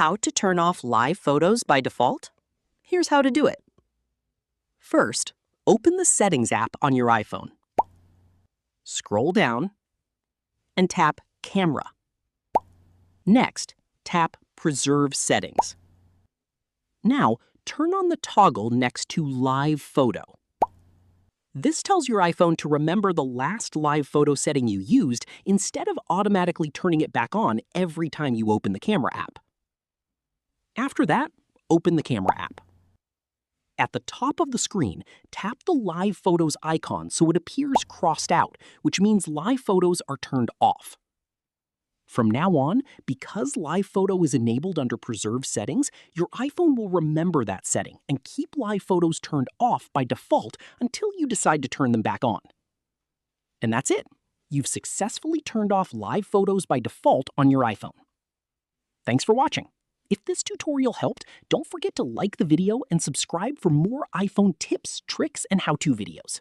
how to turn off live photos by default? Here's how to do it. First, open the Settings app on your iPhone. Scroll down and tap Camera. Next, tap Preserve Settings. Now, turn on the toggle next to Live Photo. This tells your iPhone to remember the last live photo setting you used instead of automatically turning it back on every time you open the camera app. After that, open the camera app. At the top of the screen, tap the Live Photos icon so it appears crossed out, which means live photos are turned off. From now on, because Live Photo is enabled under Preserve Settings, your iPhone will remember that setting and keep live photos turned off by default until you decide to turn them back on. And that's it. You've successfully turned off live photos by default on your iPhone. Thanks for watching. If this tutorial helped, don't forget to like the video and subscribe for more iPhone tips, tricks, and how-to videos.